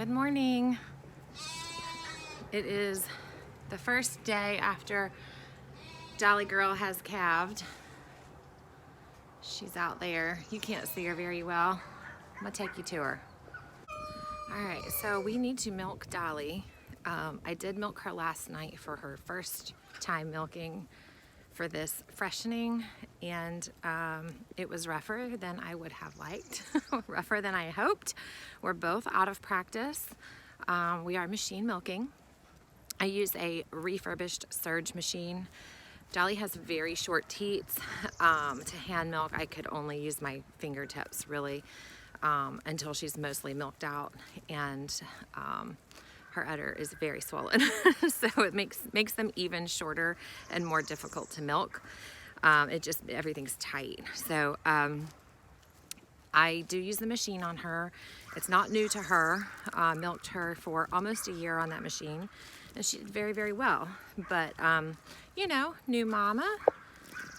Good morning. It is the first day after Dolly Girl has calved. She's out there. You can't see her very well. I'm gonna take you to her. All right, so we need to milk Dolly. I did milk her last night for her first time milking for this freshening, and it was rougher than I would have liked, rougher than I hoped. We're both out of practice. We are machine milking. I use a refurbished Surge machine. Dolly has very short teats. To hand milk, I could only use my fingertips really until she's mostly milked out, and her udder is very swollen. So it makes them even shorter and more difficult to milk. Everything's tight. So I do use the machine on her. It's not new to her. Milked her for almost a year on that machine, and she did very, very well. But you know, new mama,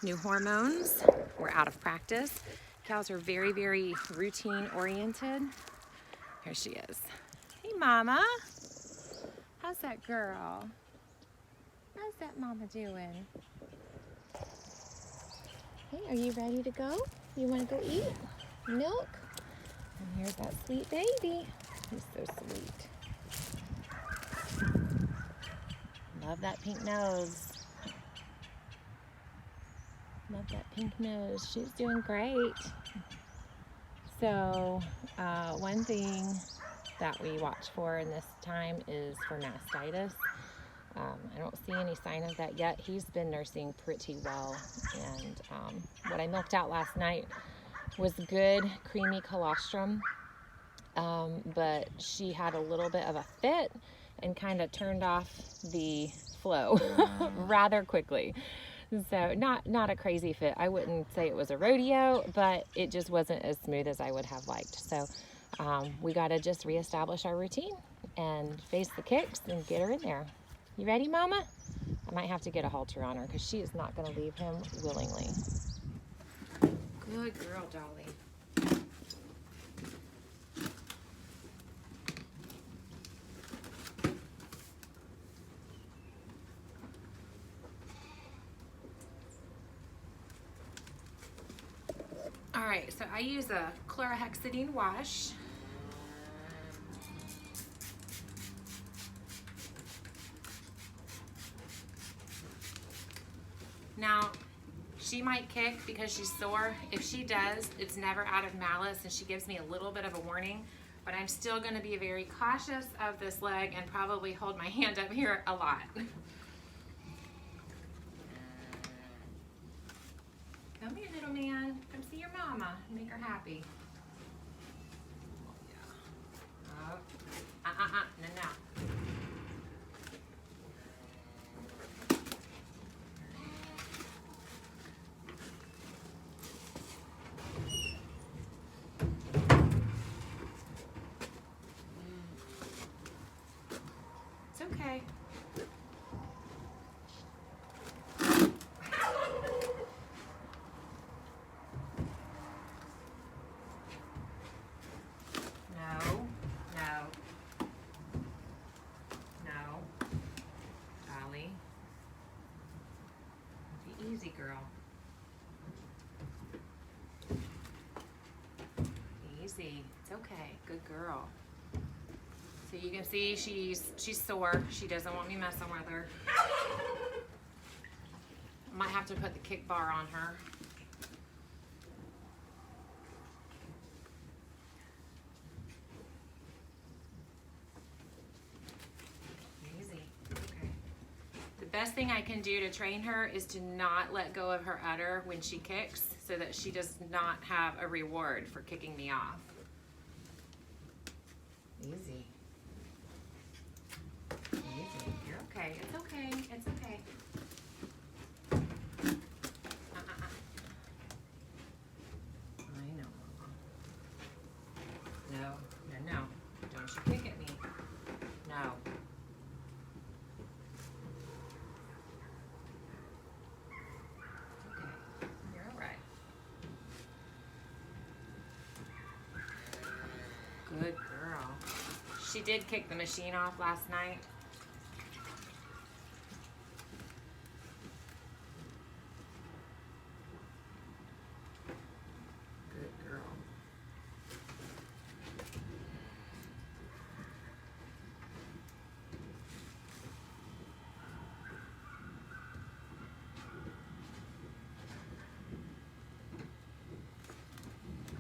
new hormones. We're out of practice. Cows are very, very routine oriented. Here she is. Hey, mama. How's that girl? How's that mama doing? Hey, are you ready to go? You want to go eat milk? And here's that sweet baby. He's so sweet. Love that pink nose. Love that pink nose. She's doing great. So one thing that we watch for in this time is for mastitis. I don't see any sign of that yet. He's been nursing pretty well, and what I milked out last night was good creamy colostrum, but she had a little bit of a fit and kind of turned off the flow rather quickly. So not a crazy fit. I wouldn't say it was a rodeo, but it just wasn't as smooth as I would have liked. So we got to just reestablish our routine and face the kicks and get her in there. You ready, mama? I might have to get a halter on her because she is not going to leave him willingly. Good girl, Dolly. All right, so I use a chlorhexidine wash. Now, she might kick because she's sore. If she does, it's never out of malice, and she gives me a little bit of a warning, but I'm still gonna be very cautious of this leg and probably hold my hand up here a lot. Come here, little man. Come see your mama. Make her happy. Oh. No. It's okay. No. Dolly. Be easy, girl. Easy. It's okay. Good girl. So you can see she's sore. She doesn't want me messing with her. I might have to put the kick bar on her. Easy. Okay. The best thing I can do to train her is to not let go of her udder when she kicks, so that she does not have a reward for kicking me off. Easy. Easy. You're okay. It's okay. It's okay. I know, Mama. No. Don't you kick at me. No. Okay. You're all right. Good girl. She did kick the machine off last night. Good girl.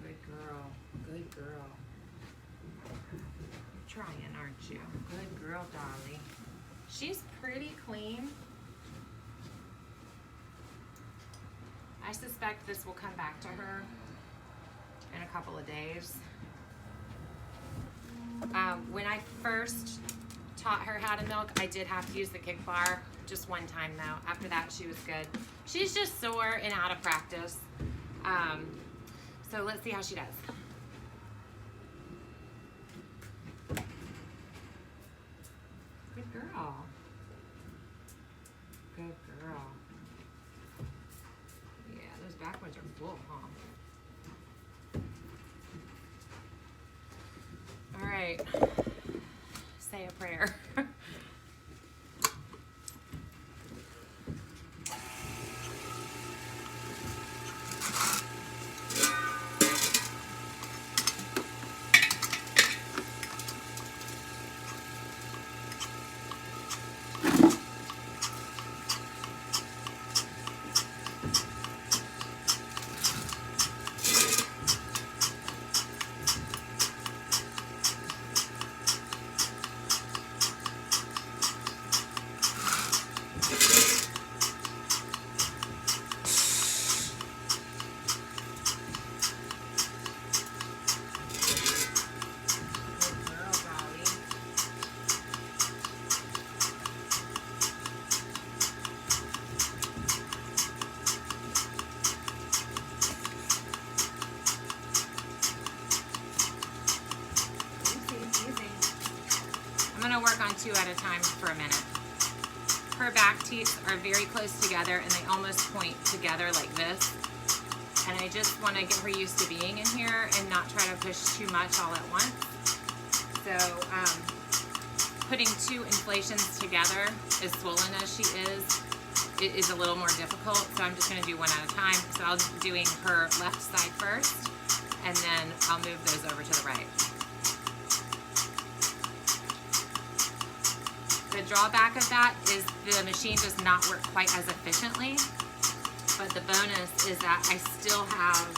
Good girl. Good girl. You're trying, aren't you? Good girl, Dolly. She's pretty clean. I suspect this will come back to her in a couple of days. When I first taught her how to milk, I did have to use the kick bar, just one time though. After that, she was good. She's just sore and out of practice. So let's see how she does. Good girl. Good girl. Yeah, those back ones are full, huh? All right. Say a prayer. I'm gonna work on 2 at a time for a minute. Her back teeth are very close together and they almost point together like this. And I just wanna get her used to being in here and not try to push too much all at once. So putting 2 inflations together, as swollen as she is, it is a little more difficult. So I'm just gonna do 1 at a time. So I'll be doing her left side first and then I'll move those over to the right. The drawback of that is the machine does not work quite as efficiently, but the bonus is that I still have,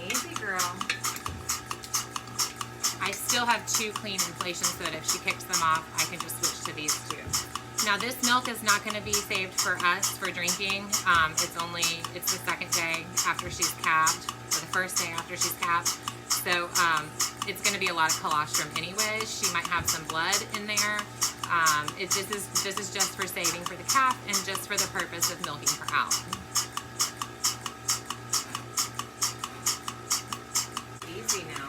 easy girl, I still have 2 clean inflations so that if she kicks them off, I can just switch to these 2. Now this milk is not going to be saved for us for drinking. It's the second day after she's calved, or the first day after she's calved. So it's going to be a lot of colostrum anyways. She might have some blood in there. This is just for saving for the calf and just for the purpose of milking her out. Easy now.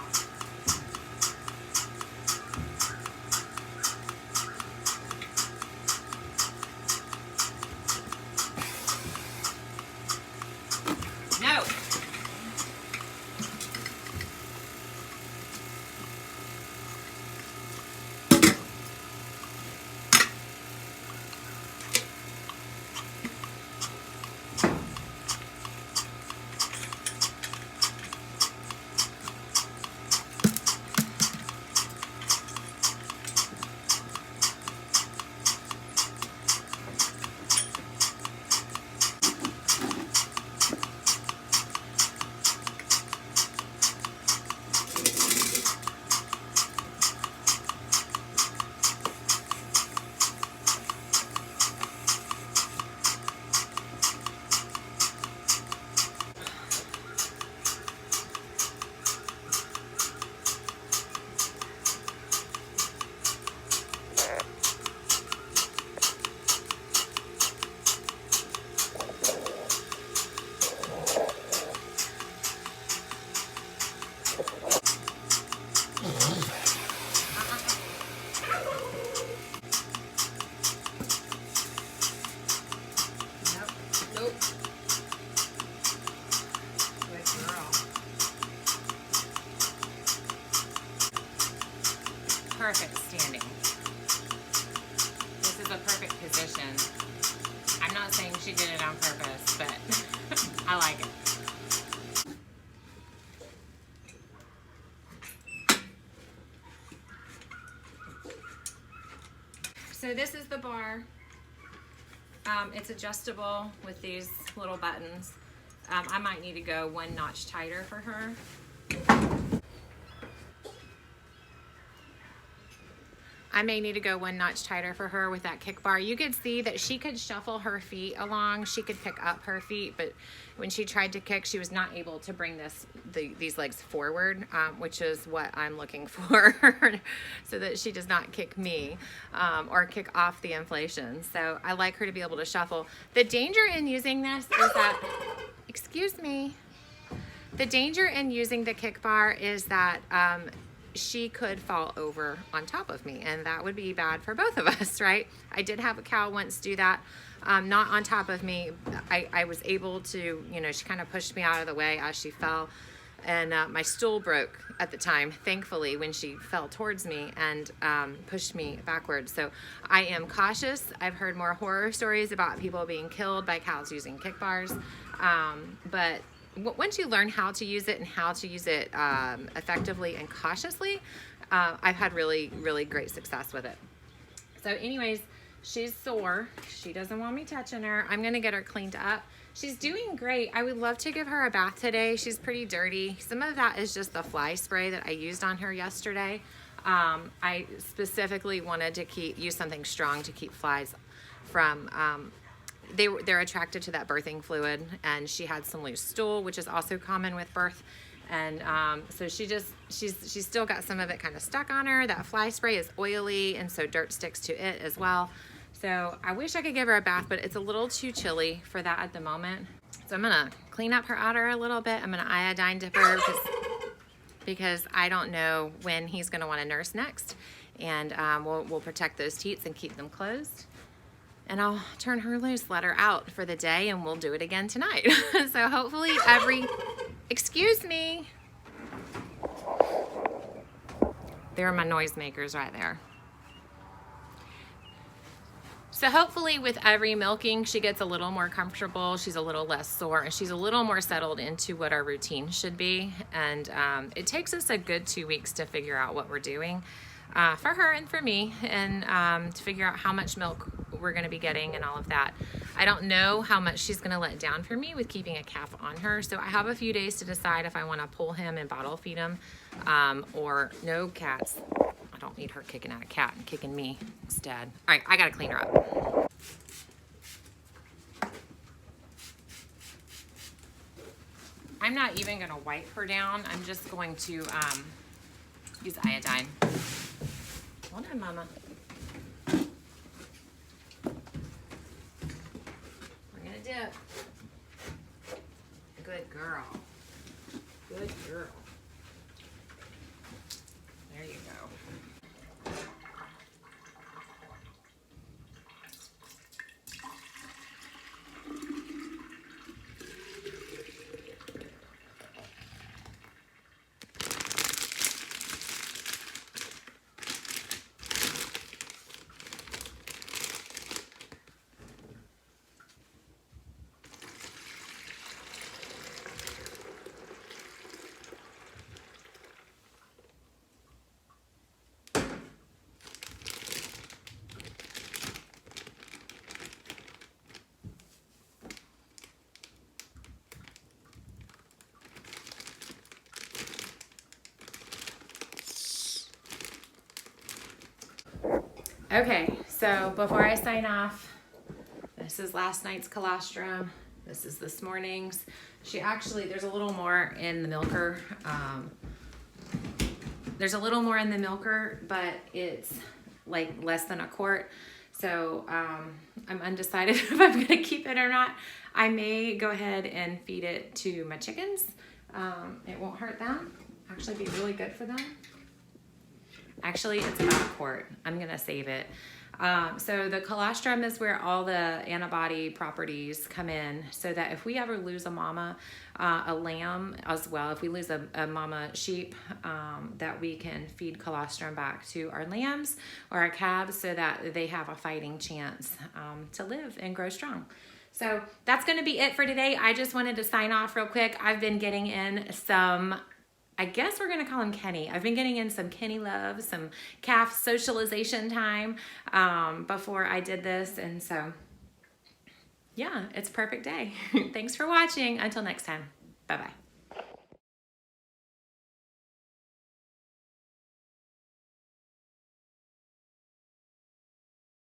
No. inflation. I'm not saying she did it on purpose, but I like it. So this is the bar. It's adjustable with these little buttons. I might need to go one notch tighter for her. I may need to go one notch tighter for her with that kick bar. You could see that she could shuffle her feet along. She could pick up her feet, but when she tried to kick, she was not able to bring these legs forward, which is what I'm looking for, so that she does not kick me or kick off the inflation. So I like her to be able to shuffle. The danger in using this is that, excuse me, the danger in using the kick bar is that she could fall over on top of me, and that would be bad for both of us, right? I did have a cow once do that, not on top of me. I was able to, you know, she kind of pushed me out of the way as she fell, and my stool broke at the time, thankfully, when she fell towards me and pushed me backwards. So I am cautious. I've heard more horror stories about people being killed by cows using kick bars, but once you learn how to use it and how to use it effectively and cautiously, I've had really, really great success with it. So anyways, she's sore. She doesn't want me touching her. I'm gonna get her cleaned up. She's doing great. I would love to give her a bath today. She's pretty dirty. Some of that is just the fly spray that I used on her yesterday. I specifically wanted to use something strong to keep flies from they're attracted to that birthing fluid, and she had some loose stool, which is also common with birth, and so she's still got some of it kind of stuck on her. That fly spray is oily, and so dirt sticks to it as well. So I wish I could give her a bath, but it's a little too chilly for that at the moment. So I'm gonna clean up her udder a little bit. I'm gonna iodine dip her because I don't know when he's gonna want to nurse next, and we'll protect those teats and keep them closed. And I'll turn her loose, let her out for the day, and we'll do it again tonight. So hopefully excuse me. They're my noisemakers right there. So hopefully with every milking, she gets a little more comfortable, she's a little less sore, and she's a little more settled into what our routine should be. And it takes us a good 2 weeks to figure out what we're doing for her and for me, and to figure out how much milk we're gonna be getting and all of that. I don't know how much she's gonna let down for me with keeping a calf on her, so I have a few days to decide if I wanna pull him and bottle feed him, or no cats. I don't need her kicking at a cat and kicking me instead. All right, I gotta clean her up. I'm not even gonna wipe her down. I'm just going to use iodine. Hold on, Mama. We're gonna dip. Good girl. Good girl. There you go. Okay, so before I sign off, this is last night's colostrum. This is this morning's. There's a little more in the milker. There's a little more in the milker, but it's like less than a quart. So I'm undecided if I'm gonna keep it or not. I may go ahead and feed it to my chickens. It won't hurt them. Actually be really good for them. Actually, it's about a quart. I'm gonna save it. So the colostrum is where all the antibody properties come in, so that if we ever lose a mama, a lamb as well, if we lose a mama sheep, that we can feed colostrum back to our lambs or our calves so that they have a fighting chance to live and grow strong. So that's going to be it for today. I just wanted to sign off real quick. I've been getting in some, I guess we're going to call him Kenny. I've been getting in some Kenny love, some calf socialization time before I did this. And so, yeah, it's a perfect day. Thanks for watching. Until next time. Bye-bye.